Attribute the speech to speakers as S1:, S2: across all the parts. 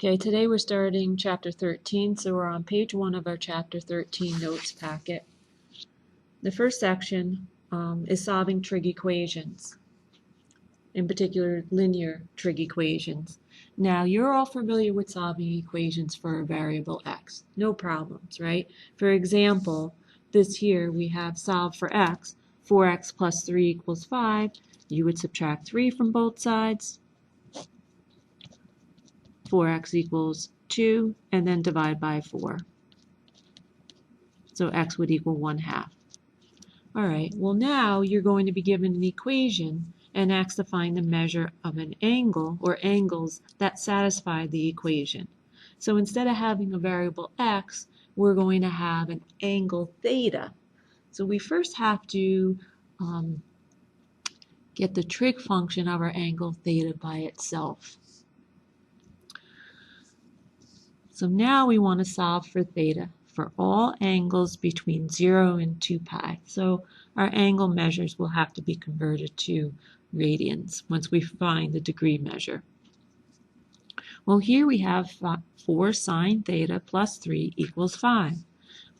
S1: Okay, today we're starting chapter 13, so we're on page 1 of our chapter 13 notes packet. The first section is solving trig equations, in particular linear trig equations. Now, you're all familiar with solving equations for a variable x. No problems, right? For example, this here we have solve for x. 4x plus 3 equals 5. You would subtract 3 from both sides. 4x equals 2, and then divide by 4. So x would equal 1/2. All right, well now you're going to be given an equation and asked to find the measure of an angle or angles that satisfy the equation. So instead of having a variable x, we're going to have an angle theta. So we first have to get the trig function of our angle theta by itself. So now we want to solve for theta for all angles between 0 and 2 pi. So our angle measures will have to be converted to radians once we find the degree measure. Well, here we have 4 sine theta plus 3 equals 5.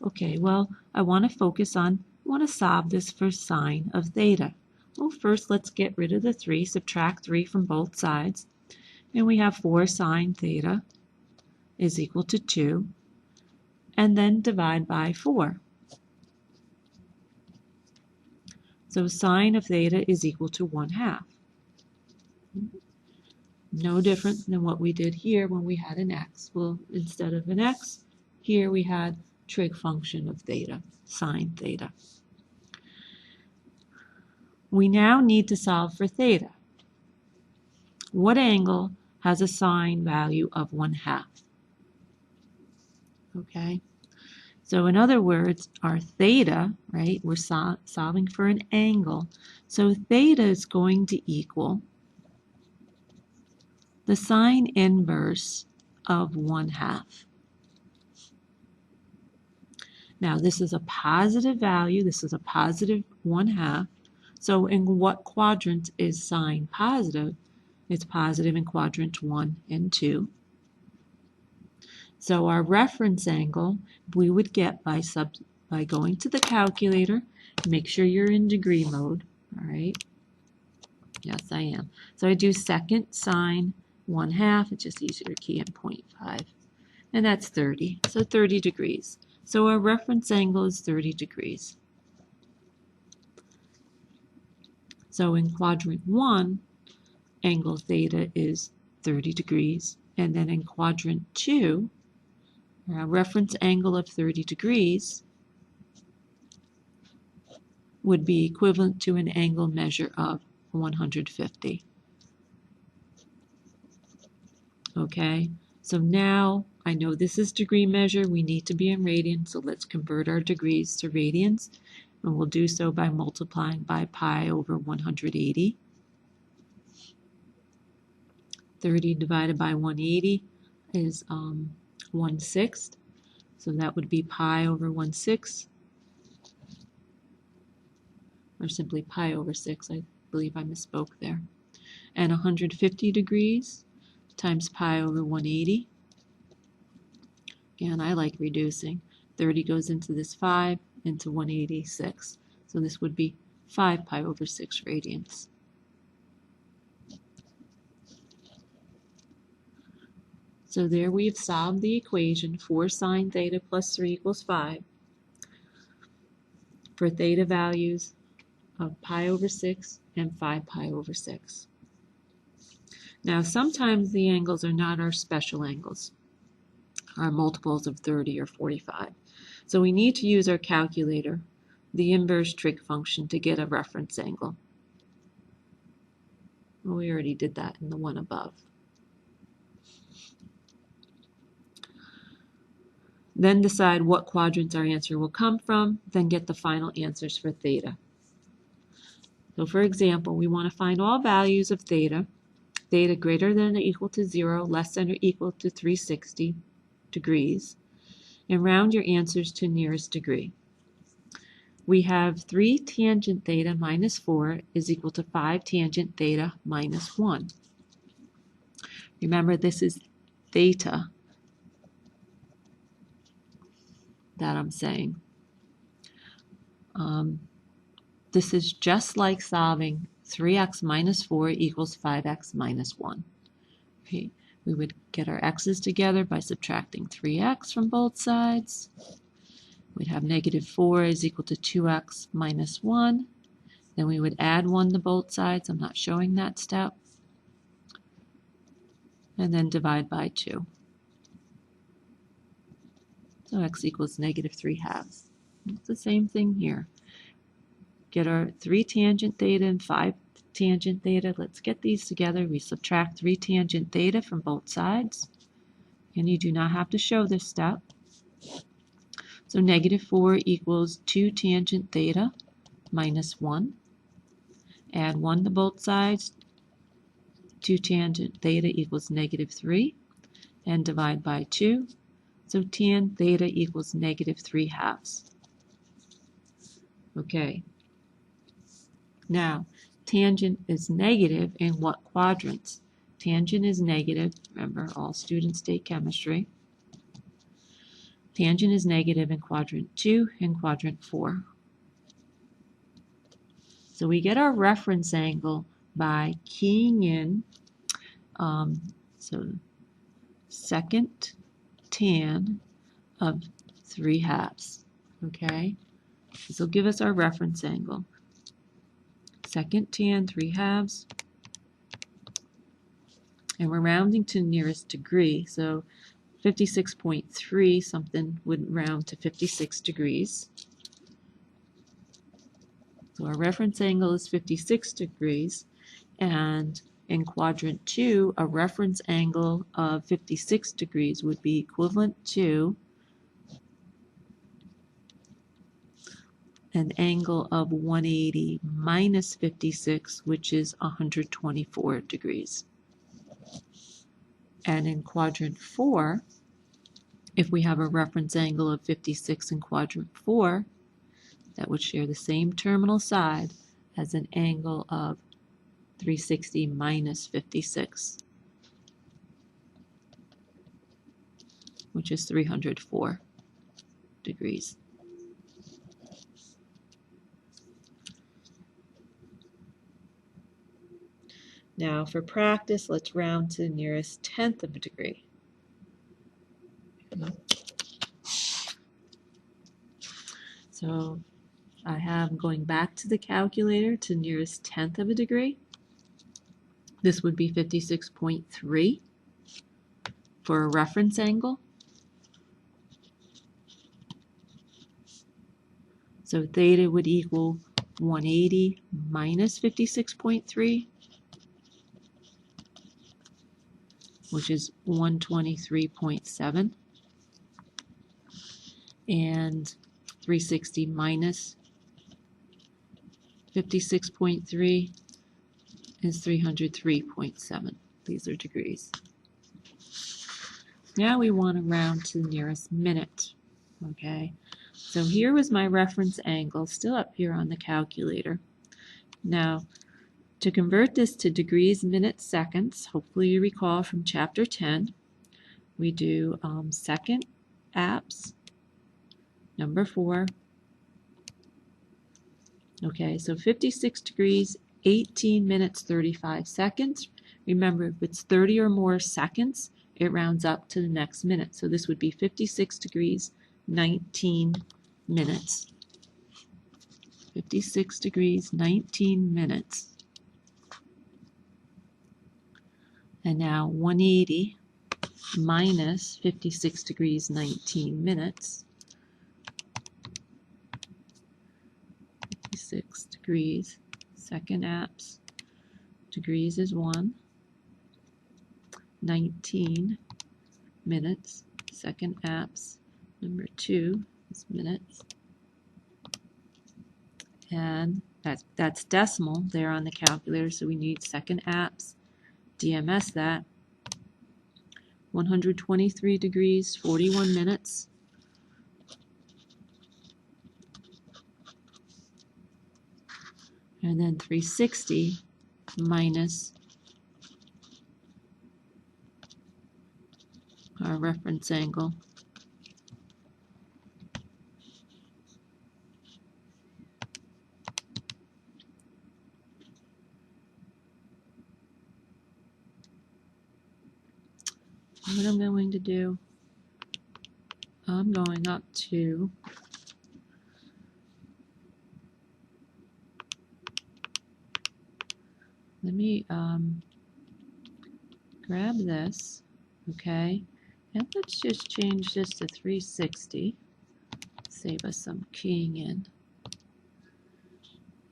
S1: Okay, well, I want to solve this for sine of theta. Well, first let's get rid of the 3, subtract 3 from both sides, and we have 4 sine theta is equal to 2, and then divide by 4. So sine of theta is equal to 1/2. No different than what we did here when we had an x. Well, instead of an x, here we had trig function of theta, sine theta. We now need to solve for theta. What angle has a sine value of 1/2? Okay, so in other words, our theta, right, we're solving for an angle. So theta is going to equal the sine inverse of 1/2. Now this is a positive value, this is a positive 1/2. So in what quadrant is sine positive? It's positive in quadrant 1 and 2. So our reference angle we would get by going to the calculator. Make sure you're in degree mode. All right. Yes, I am. So I do second sine 1/2. It's just easier to key in 0.5. And that's 30. So 30 degrees. So our reference angle is 30 degrees. So in quadrant 1, angle theta is 30 degrees. And then in quadrant 2, our reference angle of 30 degrees would be equivalent to an angle measure of 150. Okay, so now I know this is degree measure. We need to be in radians, so let's convert our degrees to radians. And we'll do so by multiplying by pi over 180. 30 divided by 180 is 1/6. So that would be pi over 1/6. Or simply pi over 6. I believe I misspoke there. And 150 degrees times pi over 180. Again, I like reducing. 30 goes into this 5, into 186. So this would be 5 pi over 6 radians. So there we've solved the equation 4 sine theta plus 3 equals 5 for theta values of pi over 6 and 5 pi over 6. Now sometimes the angles are not our special angles, our multiples of 30 or 45. So we need to use our calculator, the inverse trig function, to get a reference angle. Well, we already did that in the one above. Then decide what quadrants our answer will come from, then get the final answers for theta. So for example, we want to find all values of theta, theta greater than or equal to 0, less than or equal to 360 degrees, and round your answers to nearest degree. We have 3 tangent theta minus 4 is equal to 5 tangent theta minus 1. Remember, this is theta that I'm saying. This is just like solving 3x minus 4 equals 5x minus 1. Okay, we would get our x's together by subtracting 3x from both sides. We'd have negative 4 is equal to 2x minus 1. Then we would add 1 to both sides. I'm not showing that step. And then divide by 2. So x equals negative 3 halves. It's the same thing here. Get our 3 tangent theta and 5 tangent theta. Let's get these together. We subtract 3 tangent theta from both sides. And you do not have to show this step. So negative 4 equals 2 tangent theta minus 1. Add 1 to both sides. 2 tangent theta equals negative 3. And divide by 2. So tan theta equals negative 3 halves. Okay. Now, tangent is negative in what quadrants? Tangent is negative. Remember, all students take chemistry. Tangent is negative in quadrant 2 and quadrant 4. So we get our reference angle by keying in second tan of 3 halves. Okay, this will give us our reference angle. Second tan 3 halves, and we're rounding to the nearest degree, so 56.3 something would round to 56 degrees. So our reference angle is 56 degrees, and in quadrant 2, a reference angle of 56 degrees would be equivalent to an angle of 180 minus 56, which is 124 degrees. And in quadrant 4, if we have a reference angle of 56 in quadrant 4, that would share the same terminal side as an angle of 360 minus 56, which is 304 degrees. Now for practice, let's round to the nearest tenth of a degree. So I have going back to the calculator to nearest tenth of a degree. This would be 56.3 for a reference angle. So theta would equal 180 minus 56.3, which is 123.7, and 360 minus 56.3 is 303.7. These are degrees. Now we want to round to the nearest minute. Okay, so here was my reference angle, still up here on the calculator. Now, to convert this to degrees, minutes, seconds, hopefully you recall from chapter 10, we do second apps, number 4. Okay, so 56 degrees, 18 minutes, 35 seconds. Remember, if it's 30 or more seconds, it rounds up to the next minute. So this would be 56 degrees, 19 minutes. 56 degrees, 19 minutes. And now 180 minus 56 degrees, 19 minutes. 56 degrees, second apps, degrees is 1. 19 minutes, second apps, number 2 is minutes. And that's decimal there on the calculator, so we need second apps. DMS that. 123 degrees, 41 minutes. And then 360 minus our reference angle. What I'm going to do, I'm going up to let me grab this, okay, and let's just change this to 360, save us some keying in,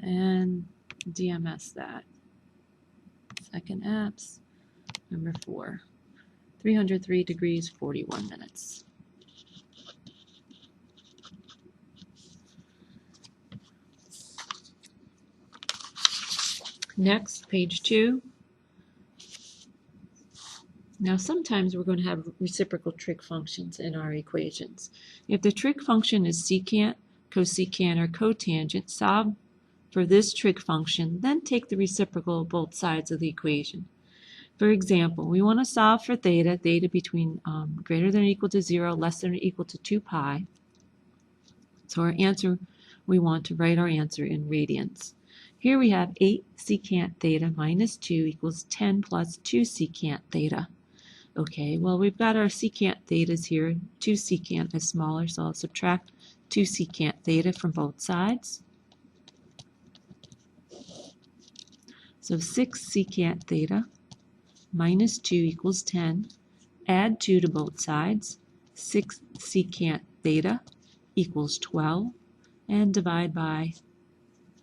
S1: and DMS that. Second apps, number 4, 303 degrees, 41 minutes. Next, page 2. Now sometimes we're going to have reciprocal trig functions in our equations. If the trig function is secant, cosecant, or cotangent, solve for this trig function, then take the reciprocal of both sides of the equation. For example, we want to solve for theta between greater than or equal to 0, less than or equal to 2 pi. So our answer, we want to write our answer in radians. Here we have 8 secant theta minus 2 equals 10 plus 2 secant theta. Okay, well, we've got our secant thetas here. 2 secant is smaller, so I'll subtract 2 secant theta from both sides. So 6 secant theta minus 2 equals 10. Add 2 to both sides. 6 secant theta equals 12. And divide by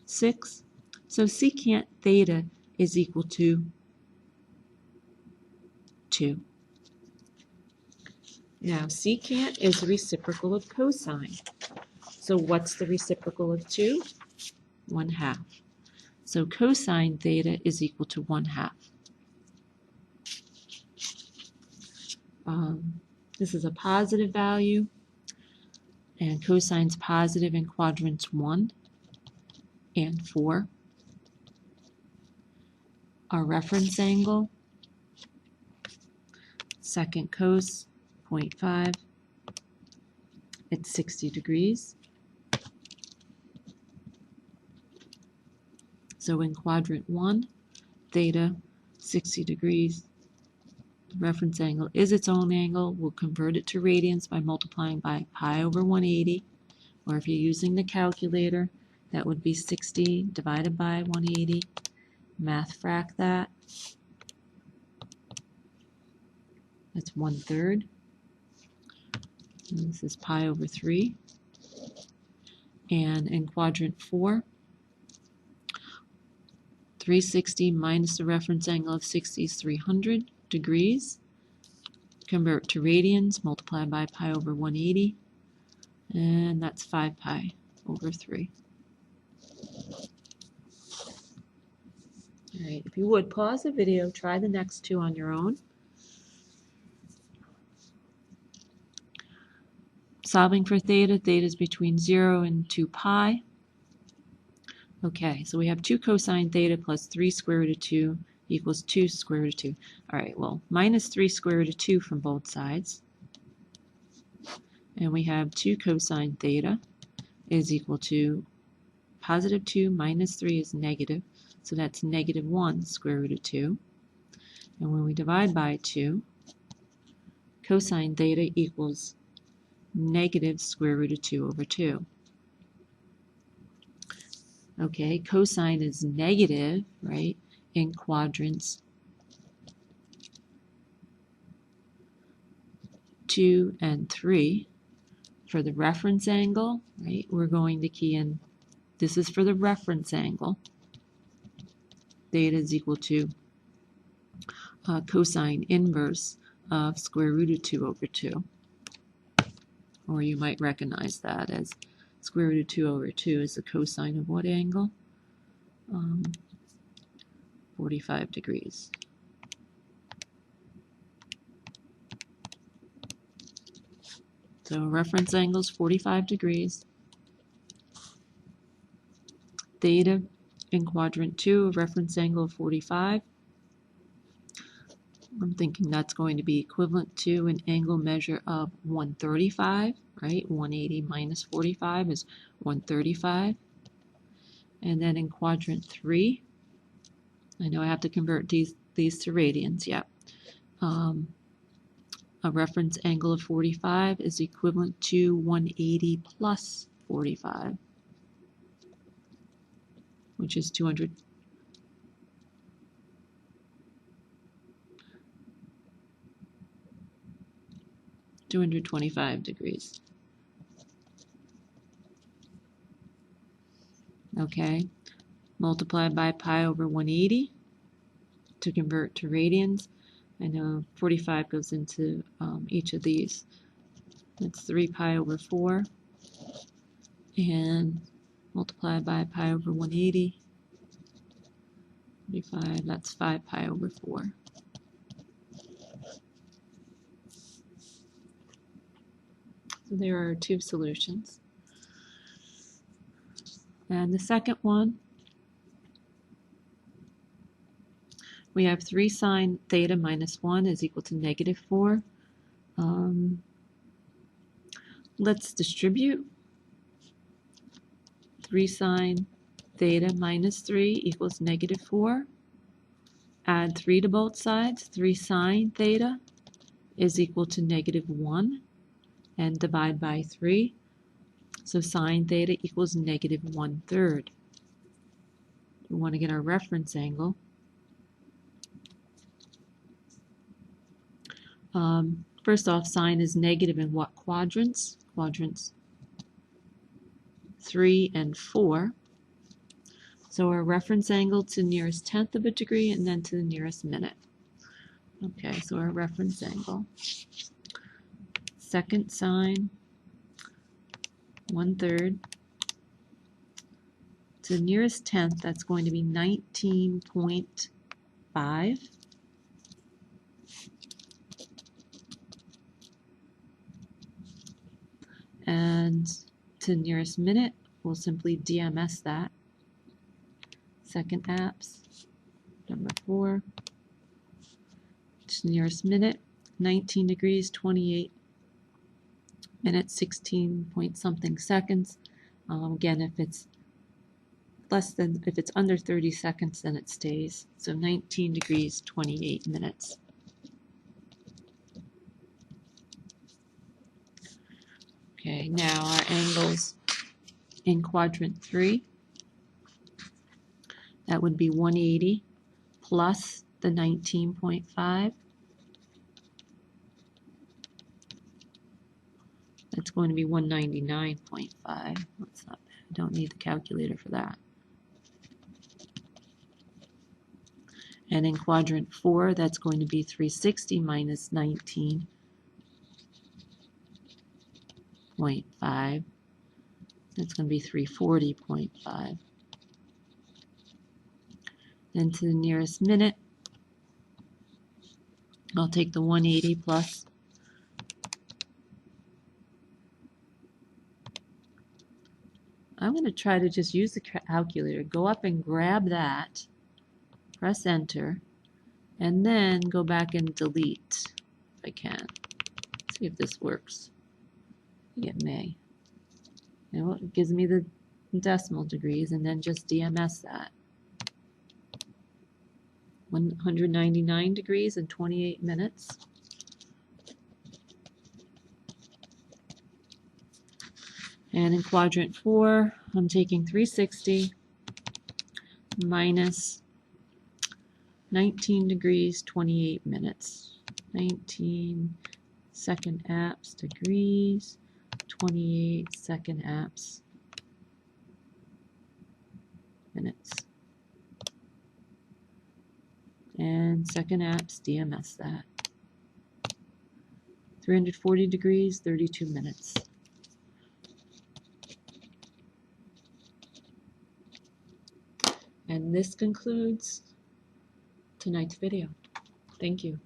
S1: 6. So secant theta is equal to 2. Now, secant is the reciprocal of cosine. So what's the reciprocal of 2? 1/2. So cosine theta is equal to 1/2. This is a positive value, and cosine's positive in quadrants 1 and 4. Our reference angle, second cos, 0.5. It's 60 degrees. So in quadrant 1, theta, 60 degrees. The reference angle is its own angle. We'll convert it to radians by multiplying by pi over 180. Or if you're using the calculator, that would be 60 divided by 180. Math frac that. That's 1/3. And this is pi over 3. And in quadrant 4, 360 minus the reference angle of 60 is 300 degrees. Convert to radians, multiply by pi over 180. And that's 5 pi over 3. All right, if you would, pause the video, try the next two on your own. Solving for theta, theta is between 0 and 2 pi. Okay, so we have 2 cosine theta plus 3 square root of 2 equals 2 square root of 2. All right, well, minus 3 square root of 2 from both sides. And we have 2 cosine theta is equal to positive 2 minus 3 is negative. So that's negative 1 square root of 2. And when we divide by 2, cosine theta equals negative square root of 2 over 2. Okay, cosine is negative, right, in quadrants 2 and 3. For the reference angle, right, we're going to key in, this is for the reference angle. Theta is equal to cosine inverse of square root of 2 over 2. Or you might recognize that as square root of 2 over 2 is the cosine of what angle? 45 degrees. So reference angle is 45 degrees. Theta in quadrant 2, a reference angle of 45. I'm thinking that's going to be equivalent to an angle measure of 135, right? 180 minus 45 is 135. And then in quadrant 3, I know I have to convert these to radians, yeah. A reference angle of 45 is equivalent to 180 plus 45, which is 225 degrees. Okay, multiplied by pi over 180 to convert to radians. I know 45 goes into each of these. That's 3 pi over 4. And multiplied by pi over 180. 45, that's 5 pi over 4. So there are 2 solutions. And the second one, we have 3 sine theta minus 1 is equal to negative 4. Let's distribute 3 sine theta minus 3 equals negative 4. Add 3 to both sides. 3 sine theta is equal to negative 1. And divide by 3. So sine theta equals negative 1/3. We want to get our reference angle. First off, sine is negative in what quadrants? Quadrants 3 and 4. So our reference angle to the nearest tenth of a degree and then to the nearest minute. Okay, so our reference angle. Second sine 1/3 to the nearest tenth, that's going to be 19.5. And to the nearest minute, we'll simply DMS that. Second apse, number 4. To the nearest minute, 19 degrees, 28 minutes, 16 point something seconds. Again, if it's under 30 seconds, then it stays. So 19 degrees, 28 minutes. Okay, now our angles in quadrant 3. That would be 180 plus the 19.5. That's going to be 199.5. That's not bad. I don't need the calculator for that. And in quadrant 4, that's going to be 360 minus 19.5. That's going to be 340.5. Then to the nearest minute, I'll take the 180 plus. I'm going to try to just use the calculator. Go up and grab that. Press enter. And then go back and delete if I can. See if this works. I think it may. It gives me the decimal degrees and then just DMS that. 199 degrees and 28 minutes. And in quadrant 4, I'm taking 360 minus 19 degrees, 28 minutes. 19 second apse degrees, 28 second apse minutes. And second apse, DMS that. 340 degrees, 32 minutes. And this concludes tonight's video. Thank you.